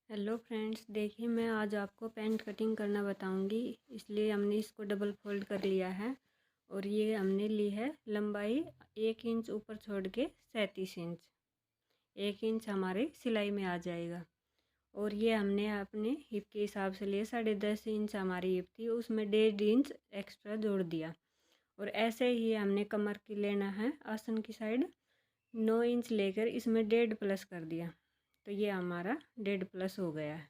Hello friends, देखिए मैं आज आपको पैंट कटिंग करना बताऊंगी। इसलिए हमने इसको डबल फोल्ड कर लिया है और ये हमने ली है लंबाई 1 इंच ऊपर छोड़ के 37 इंच। 1 इंच हमारे सिलाई में आ जाएगा। और ये हमने अपने हिप के हिसाब से लिए 10.5 इंच हमारी हिप थी, उसमें 1.5 इंच एक्स्ट्रा जोड़ दिया। और ऐसे ही हमने कमर की लेना है आसन की साइड 9 इंच लेकर इसमें 1.5 प्लस कर दिया, तो ये हमारा 1.5 प्लस हो गया है।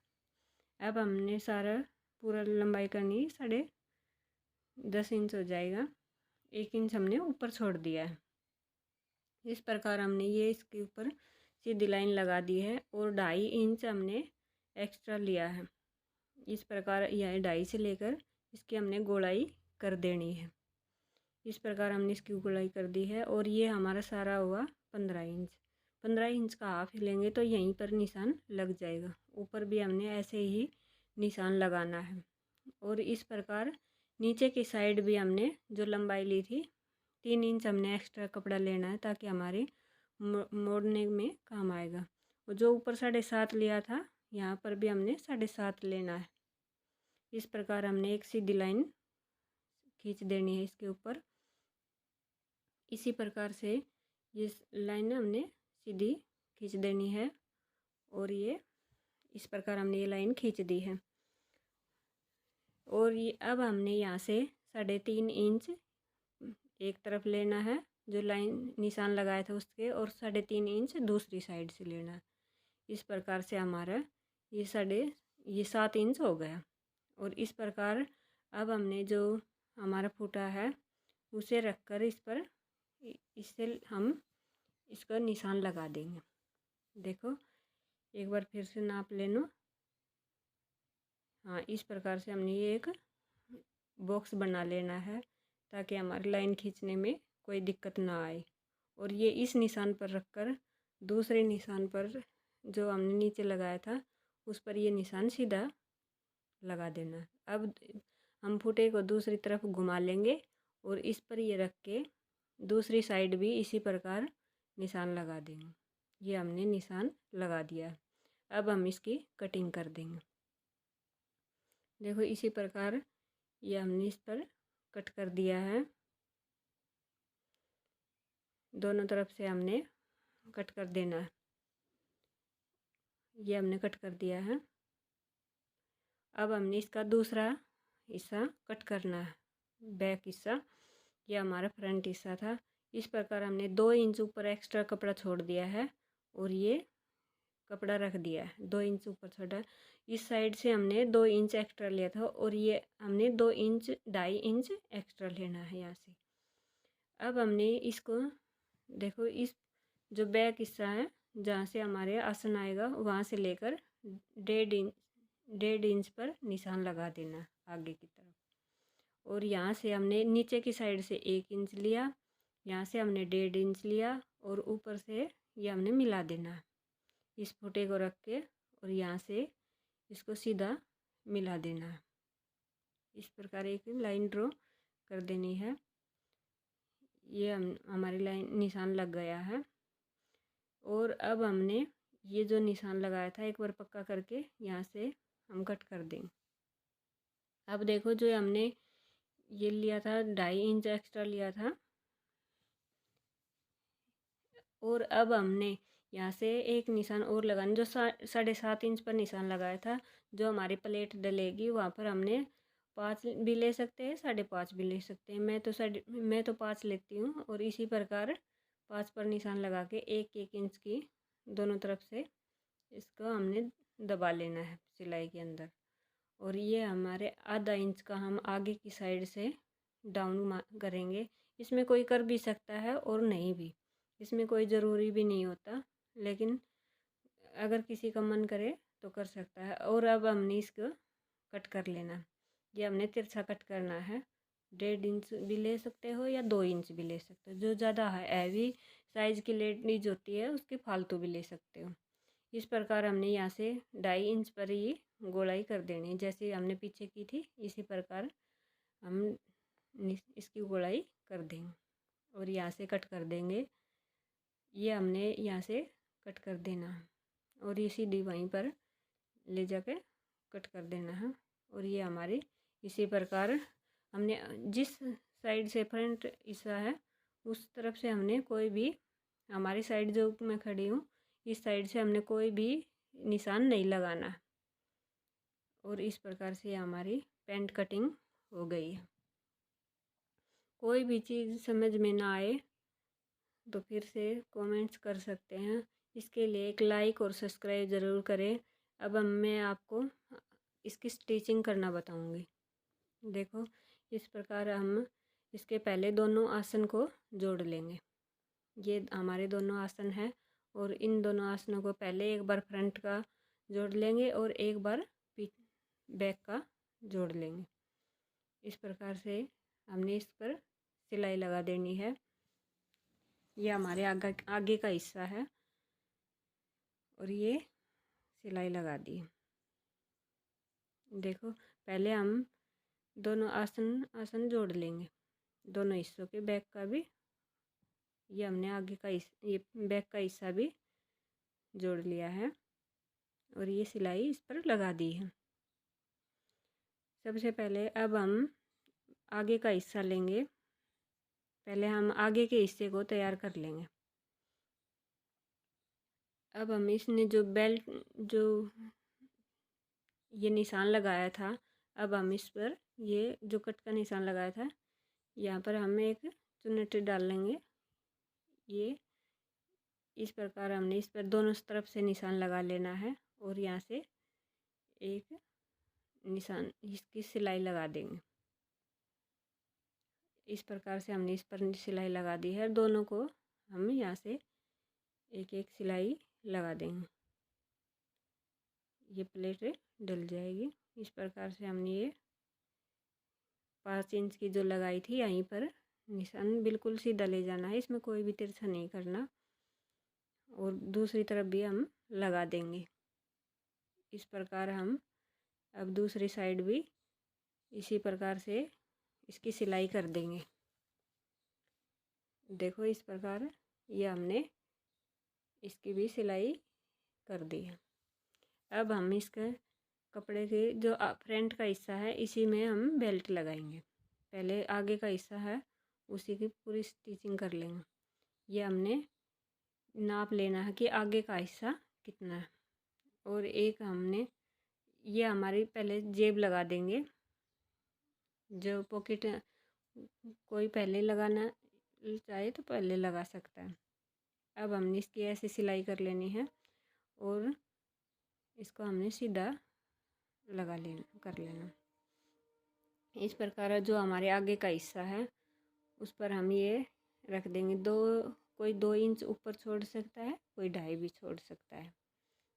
अब हमने सारा पूरा लंबाई करनी 10.5 इंच हो जाएगा। 1 इंच हमने ऊपर छोड़ दिया है। इस प्रकार हमने ये इसके ऊपर सीधी लाइन लगा दी है और 2.5 इंच हमने एक्स्ट्रा लिया है। इस प्रकार यह 2.5 से लेकर इसकी हमने गोलाई कर देनी है। इस प्रकार हमने इसकी गोलाई कर दी है और ये हमारा सारा हुआ 15 इंच। 15 इंच का हाफ लेंगे तो यहीं पर निशान लग जाएगा। ऊपर भी हमने ऐसे ही निशान लगाना है। और इस प्रकार नीचे की साइड भी हमने जो लंबाई ली थी 3 इंच हमने एक्स्ट्रा कपड़ा लेना है, ताकि हमारे मोड़ने में काम आएगा। और जो ऊपर 7.5 लिया था यहाँ पर भी हमने 7.5 लेना है। इस प्रकार हमने एक सीधी लाइन खींच देनी है इसके ऊपर। इसी प्रकार से ये लाइन हमने सीधी खींच देनी है और ये इस प्रकार हमने ये लाइन खींच दी है। और ये अब हमने यहाँ से 3.5 इंच एक तरफ लेना है, जो लाइन निशान लगाया था उसके, और 3.5 इंच दूसरी साइड से लेना है। इस प्रकार से हमारा ये 7 इंच हो गया। और इस प्रकार अब हमने जो हमारा फूटा है उसे रखकर इस पर इससे हम इसका निशान लगा देंगे। देखो एक बार फिर से नाप लेना। हाँ, इस प्रकार से हमने ये एक बॉक्स बना लेना है, ताकि हमारी लाइन खींचने में कोई दिक्कत ना आए। और ये इस निशान पर रखकर दूसरे निशान पर जो हमने नीचे लगाया था उस पर ये निशान सीधा लगा देना। अब हम फुटे को दूसरी तरफ घुमा लेंगे और इस पर ये रख के दूसरी साइड भी इसी प्रकार निशान लगा देंगे। ये हमने निशान लगा दिया। अब हम इसकी कटिंग कर देंगे। देखो इसी प्रकार ये हमने इस पर कट कर दिया है। दोनों तरफ से हमने कट कर देना है। ये हमने कट कर दिया है। अब हमने इसका दूसरा हिस्सा कट करना है, बैक हिस्सा। ये हमारा फ्रंट हिस्सा था। इस प्रकार हमने 2 इंच ऊपर एक्स्ट्रा कपड़ा छोड़ दिया है और ये कपड़ा रख दिया है 2 इंच ऊपर छोड़ा। इस साइड से हमने 2 इंच एक्स्ट्रा लिया था और ये हमने 2.5 इंच एक्स्ट्रा लेना है यहाँ से। अब हमने इसको देखो, इस जो बैक हिस्सा है जहाँ से हमारे आसन आएगा वहाँ से लेकर 1.5 इंच पर निशान लगा देना आगे की तरफ। और यहाँ से हमने नीचे की साइड से 1 इंच लिया, यहाँ से हमने 1.5 इंच लिया और ऊपर से ये हमने मिला देना है इस फुटे को रख के, और यहाँ से इसको सीधा मिला देना है। इस प्रकार एक लाइन ड्रॉ कर देनी है। ये हमारी लाइन निशान लग गया है। और अब हमने ये जो निशान लगाया था एक बार पक्का करके यहाँ से हम कट कर देंगे। अब देखो जो हमने ये लिया था 2.5 इंच एक्स्ट्रा लिया था, और अब हमने यहाँ से एक निशान और लगाना, जो 7.5 इंच पर निशान लगाया था। जो हमारी प्लेट डलेगी वहाँ पर हमने 5 भी ले सकते हैं, 5.5 भी ले सकते हैं। मैं तो 5 लेती हूँ। और इसी प्रकार 5 पर निशान लगा के 1-1 इंच की दोनों तरफ से इसको हमने दबा लेना है सिलाई के अंदर। और ये हमारे आधा इंच का हम आगे की साइड से डाउन करेंगे। इसमें कोई कर भी सकता है और नहीं भी, इसमें कोई ज़रूरी भी नहीं होता, लेकिन अगर किसी का मन करे तो कर सकता है। और अब हमने इसको कट कर लेना। ये हमने तिरछा कट करना है। 1.5 इंच भी ले सकते हो या 2 इंच भी ले सकते हो। जो ज़्यादा हैवी साइज़ की लेडीज होती है उसके फालतू भी ले सकते हो। इस प्रकार हमने यहाँ से 2.5 इंच पर ही गोलाई कर देनी है, जैसे हमने पीछे की थी इसी प्रकार हम इसकी गोलाई कर देंगे और यहाँ से कट कर देंगे। ये हमने यहाँ से कट कर देना और ये सीधी वहीं पर ले जाके कट कर देना है। और ये हमारी इसी प्रकार हमने जिस साइड से फ्रंट हिस्सा है उस तरफ से हमने कोई भी, हमारी साइड जो मैं खड़ी हूँ इस साइड से हमने कोई भी निशान नहीं लगाना। और इस प्रकार से हमारी पैंट कटिंग हो गई है। कोई भी चीज़ समझ में ना आए तो फिर से कमेंट्स कर सकते हैं। इसके लिए एक लाइक और सब्सक्राइब ज़रूर करें। अब मैं आपको इसकी स्टिचिंग करना बताऊंगी। देखो इस प्रकार हम इसके पहले दोनों आसन को जोड़ लेंगे। ये हमारे दोनों आसन हैं और इन दोनों आसनों को पहले एक बार फ्रंट का जोड़ लेंगे और एक बार बैक का जोड़ लेंगे। इस प्रकार से हमने इस पर सिलाई लगा देनी है। ये हमारे आगे का हिस्सा है और ये सिलाई लगा दी। देखो पहले हम दोनों आसन जोड़ लेंगे, दोनों हिस्सों के, बैक का भी, ये हमने आगे का ये बैक का हिस्सा भी जोड़ लिया है और ये सिलाई इस पर लगा दी है। सबसे पहले अब हम आगे का हिस्सा लेंगे। पहले हम आगे के हिस्से को तैयार कर लेंगे। अब हम इसने जो बेल्ट जो ये निशान लगाया था, अब हम इस पर ये जो कट का निशान लगाया था यहाँ पर हम एक चुन्नटी डाल लेंगे। ये इस प्रकार हमने इस पर दोनों तरफ से निशान लगा लेना है और यहाँ से एक निशान इसकी सिलाई लगा देंगे। इस प्रकार से हमने इस पर सिलाई लगा दी है। दोनों को हम यहाँ से एक एक सिलाई लगा देंगे। ये प्लेट डल जाएगी। इस प्रकार से हमने ये 5 इंच की जो लगाई थी यहीं पर निशान बिल्कुल सीधा ले जाना है, इसमें कोई भी तिरछा नहीं करना। और दूसरी तरफ भी हम लगा देंगे। इस प्रकार हम अब दूसरी साइड भी इसी प्रकार से इसकी सिलाई कर देंगे। देखो इस प्रकार ये हमने इसकी भी सिलाई कर दी है। अब हम इसके कपड़े के जो फ्रंट का हिस्सा है इसी में हम बेल्ट लगाएंगे। पहले आगे का हिस्सा है उसी की पूरी स्टिचिंग कर लेंगे। ये हमने नाप लेना है कि आगे का हिस्सा कितना है। और एक हमने ये हमारी पहले जेब लगा देंगे। जो पॉकेट कोई पहले लगाना चाहे तो पहले लगा सकता है। अब हमने इसकी ऐसे सिलाई कर लेनी है और इसको हमने सीधा कर लेना। इस प्रकार जो हमारे आगे का हिस्सा है उस पर हम ये रख देंगे। कोई 2 इंच ऊपर छोड़ सकता है, कोई 2.5 भी छोड़ सकता है।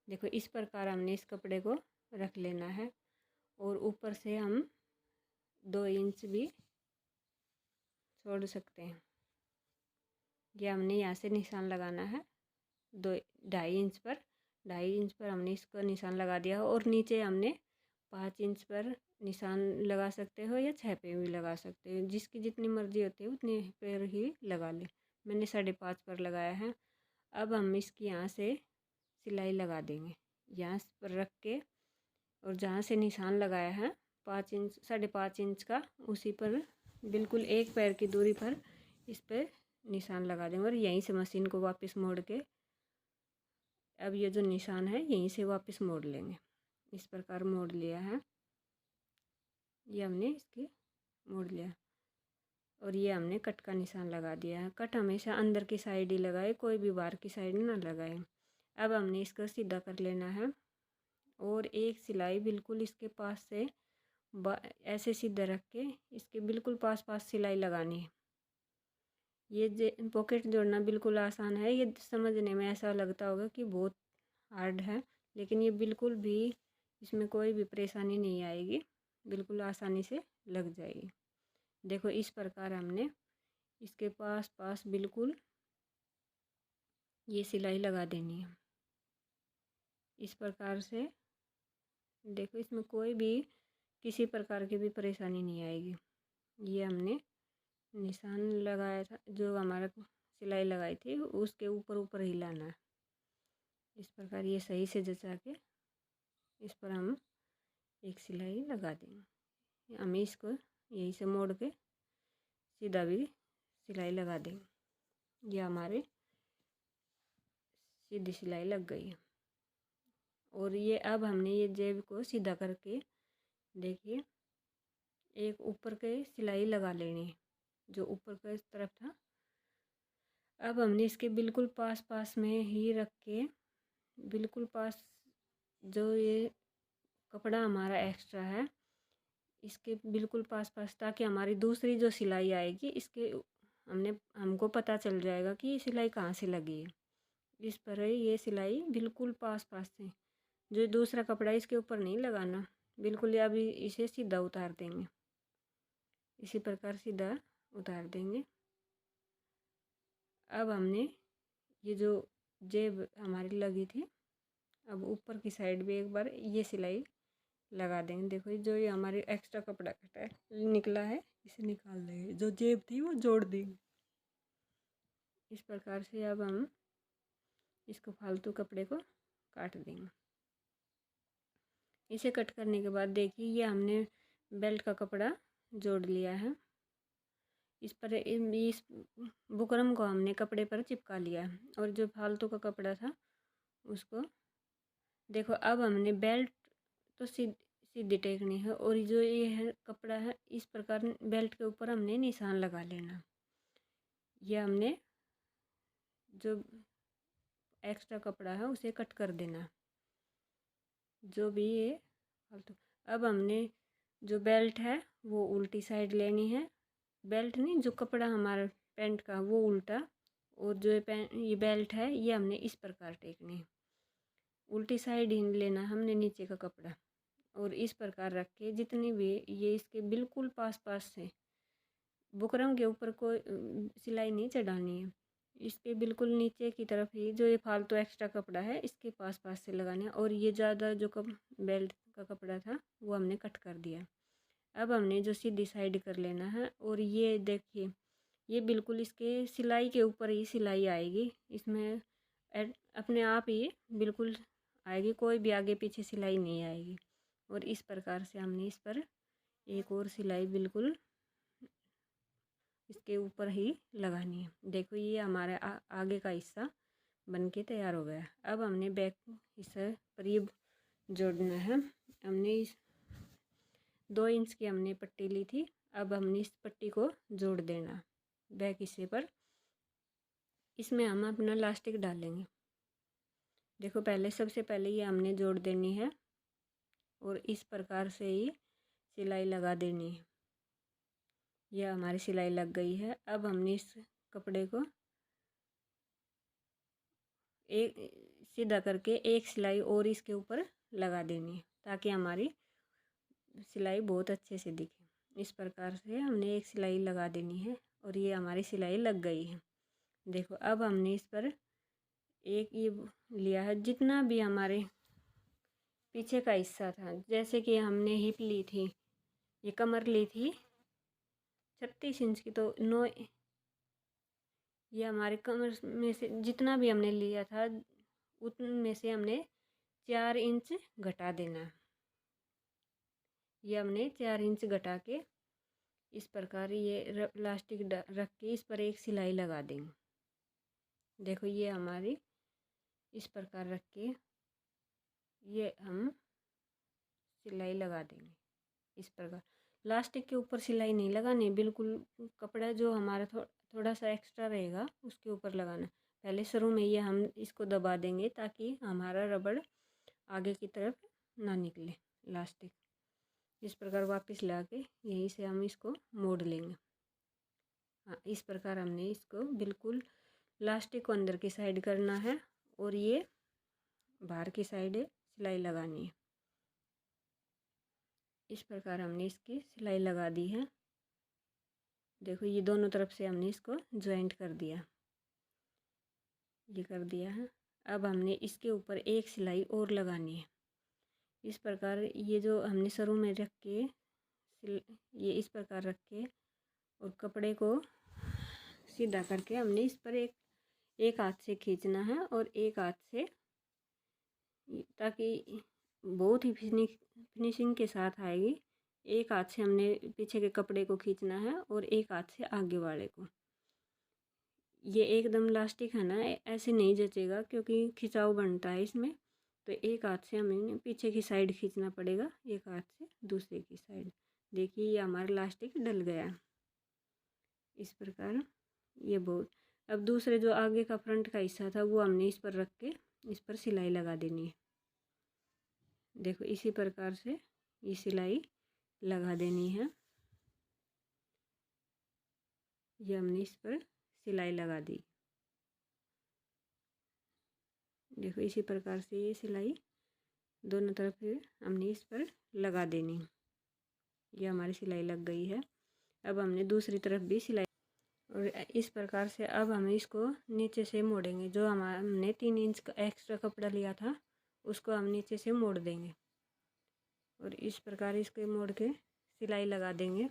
देखो इस प्रकार हमने इस कपड़े को रख लेना है और ऊपर से हम 2 इंच भी छोड़ सकते हैं। ये हमने यहाँ से निशान लगाना है 2.5 इंच पर। 2.5 इंच पर हमने इसका निशान लगा दिया और नीचे हमने 5 इंच पर निशान लगा सकते हो या 6 पे भी लगा सकते हो, जिसकी जितनी मर्जी होती है उतने पर ही लगा ले। मैंने 5.5 पर लगाया है। अब हम इसकी यहाँ से सिलाई लगा देंगे, यहाँ पर रख के, और जहाँ से निशान लगाया है 5 इंच 5.5 इंच का उसी पर बिल्कुल एक पैर की दूरी पर इस पर निशान लगा देंगे और यहीं से मशीन को वापस मोड़ के अब ये जो निशान है यहीं से वापस मोड़ लेंगे। इस प्रकार मोड़ लिया है, ये हमने इसके मोड़ लिया और ये हमने कट का निशान लगा दिया है। कट हमेशा अंदर की साइड ही लगाए, कोई भी बाहर की साइड ना लगाए। अब हमने इसको सीधा कर लेना है और एक सिलाई बिल्कुल इसके पास से ऐसे सीधा रख के इसके बिल्कुल पास पास सिलाई लगानी है। ये पॉकेट जोड़ना बिल्कुल आसान है। ये समझने में ऐसा लगता होगा कि बहुत हार्ड है, लेकिन ये बिल्कुल भी इसमें कोई भी परेशानी नहीं आएगी, बिल्कुल आसानी से लग जाएगी। देखो इस प्रकार हमने इसके पास पास बिल्कुल ये सिलाई लगा देनी है। इस प्रकार से देखो इसमें कोई भी किसी प्रकार की भी परेशानी नहीं आएगी। ये हमने निशान लगाया था, जो हमारा सिलाई लगाई थी उसके ऊपर ऊपर हिलाना है। इस प्रकार ये सही से जचा के इस पर हम एक सिलाई लगा देंगे। हम इसको यहीं से मोड़ के सीधा भी सिलाई लगा देंगे। ये हमारे सीधी सिलाई लग गई है। और ये अब हमने ये जेब को सीधा करके देखिए एक ऊपर के सिलाई लगा लेनी है, जो ऊपर के तरफ था। अब हमने इसके बिल्कुल पास पास में ही रख के, बिल्कुल पास, जो ये कपड़ा हमारा एक्स्ट्रा है इसके बिल्कुल पास पास, ताकि हमारी दूसरी जो सिलाई आएगी इसके हमको पता चल जाएगा कि ये सिलाई कहाँ से लगी है। इस पर ये सिलाई बिल्कुल पास पास से, जो दूसरा कपड़ा इसके ऊपर नहीं लगाना, बिल्कुल। अभी इसे सीधा उतार देंगे, इसी प्रकार सीधा उतार देंगे। अब हमने ये जो जेब हमारी लगी थी, अब ऊपर की साइड भी एक बार ये सिलाई लगा देंगे। देखो जो ये हमारी एक्स्ट्रा कपड़ा कटा है निकला है, इसे निकाल देंगे, जो जेब थी वो जोड़ देंगे। इस प्रकार से अब हम इसको फालतू कपड़े को काट देंगे। इसे कट करने के बाद देखिए ये हमने बेल्ट का कपड़ा जोड़ लिया है। इस पर इस बुकरम को हमने कपड़े पर चिपका लिया है, और जो फालतू का कपड़ा था उसको देखो। अब हमने बेल्ट तो सीधी टेकनी है, और जो ये है कपड़ा है इस प्रकार बेल्ट के ऊपर हमने निशान लगा लेना। ये हमने जो एक्स्ट्रा कपड़ा है उसे कट कर देना, जो भी ये फालतू। अब हमने जो बेल्ट है वो उल्टी साइड लेनी है, बेल्ट नहीं, जो कपड़ा हमारा पैंट का वो उल्टा, और जो ये बेल्ट है ये हमने इस प्रकार टेकनी है, उल्टी साइड ही लेना हमने नीचे का कपड़ा। और इस प्रकार रख के जितनी भी ये इसके बिल्कुल पास पास से, बुकरम के ऊपर कोई सिलाई नहीं चढ़ानी है, इसके बिल्कुल नीचे की तरफ ही जो ये फालतू एक्स्ट्रा कपड़ा है इसके पास पास से लगाना है। और ये ज़्यादा जो बेल्ट का कपड़ा था वो हमने कट कर दिया। अब हमने जो सीधी साइड कर लेना है, और ये देखिए ये बिल्कुल इसके सिलाई के ऊपर ही सिलाई आएगी, इसमें अपने आप ही बिल्कुल आएगी, कोई भी आगे पीछे सिलाई नहीं आएगी। और इस प्रकार से हमने इस पर एक और सिलाई बिल्कुल इसके ऊपर ही लगानी है। देखो ये हमारा आगे का हिस्सा बनके तैयार हो गया। अब हमने बैक हिस्से पर ये जोड़ना है। हमने इस 2 इंच की हमने पट्टी ली थी, अब हमने इस पट्टी को जोड़ देना बैक हिस्से पर। इसमें हम अपना इलास्टिक डालेंगे। देखो पहले सबसे पहले ये हमने जोड़ देनी है, और इस प्रकार से ही सिलाई लगा देनी है। यह हमारी सिलाई लग गई है। अब हमने इस कपड़े को एक सीधा करके एक सिलाई और इसके ऊपर लगा देनी है, ताकि हमारी सिलाई बहुत अच्छे से दिखे। इस प्रकार से हमने एक सिलाई लगा देनी है, और ये हमारी सिलाई लग गई है। देखो अब हमने इस पर एक ये लिया है, जितना भी हमारे पीछे का हिस्सा था, जैसे कि हमने हिप ली थी, ये कमर ली थी 36 इंच की, तो 9 ये हमारे कमर में से जितना भी हमने लिया था उतने से हमने 4 इंच घटा देना। ये हमने 4 इंच घटा के इस प्रकार ये प्लास्टिक रख के इस पर एक सिलाई लगा देंगे। देखो ये हमारी इस प्रकार रख के ये हम सिलाई लगा देंगे। इस प्रकार प्लास्टिक के ऊपर सिलाई नहीं लगानी, बिल्कुल कपड़ा जो हमारा थोड़ा सा एक्स्ट्रा रहेगा उसके ऊपर लगाना। पहले शुरू में ये हम इसको दबा देंगे ताकि हमारा रबड़ आगे की तरफ ना निकले इलास्टिक। इस प्रकार वापस ला के यहीं से हम इसको मोड़ लेंगे। हाँ, इस प्रकार हमने इसको बिल्कुल इलास्टिक को अंदर की साइड करना है, और ये बाहर की साइड सिलाई लगानी है। इस प्रकार हमने इसकी सिलाई लगा दी है। देखो ये दोनों तरफ से हमने इसको जॉइंट कर दिया, ये कर दिया है। अब हमने इसके ऊपर एक सिलाई और लगानी है। इस प्रकार ये जो हमने शुरू में रख के ये इस प्रकार रख के और कपड़े को सीधा करके हमने इस पर एक हाथ से खींचना है और एक हाथ से, ताकि बहुत ही फिनिशिंग के साथ आएगी। एक हाथ से हमने पीछे के कपड़े को खींचना है और एक हाथ से आगे वाले को। ये एकदम इलास्टिक है ना, ऐसे नहीं जचेगा क्योंकि खिंचाव बनता है इसमें। तो एक हाथ से हमें पीछे की साइड खींचना पड़ेगा, एक हाथ से दूसरे की साइड। देखिए ये हमारा इलास्टिक डल गया इस प्रकार। ये बहुत, अब दूसरे जो आगे का फ्रंट का हिस्सा था वो हमने इस पर रख के इस पर सिलाई लगा देनी है। देखो इसी प्रकार से ये सिलाई लगा देनी है। ये हमने इस पर सिलाई लगा दी। देखो इसी प्रकार से ये सिलाई दोनों तरफ हमने इस पर लगा देनी। ये हमारी सिलाई लग गई है। अब हमने दूसरी तरफ भी सिलाई, और इस प्रकार से अब हमें इसको नीचे से मोड़ेंगे। जो हमने 3 इंच का एक्स्ट्रा कपड़ा लिया था उसको हम नीचे से मोड़ देंगे और इस प्रकार इसके मोड़ के सिलाई लगा देंगे।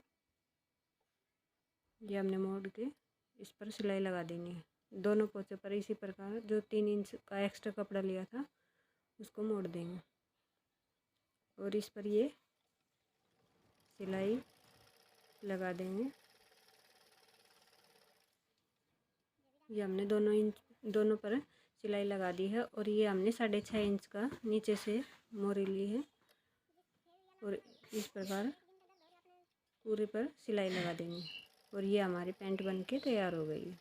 ये हमने मोड़ के इस पर सिलाई लगा देनी है दोनों पोंचों पर। इसी प्रकार जो 3 इंच का एक्स्ट्रा कपड़ा लिया था उसको मोड़ देंगे और इस पर ये सिलाई लगा देंगे। ये हमने दोनों पर सिलाई लगा दी है और ये हमने 6.5 इंच का नीचे से मोरी ली है और इस प्रकार पूरे पर सिलाई लगा देंगे और ये हमारी पैंट बन के तैयार हो गई है।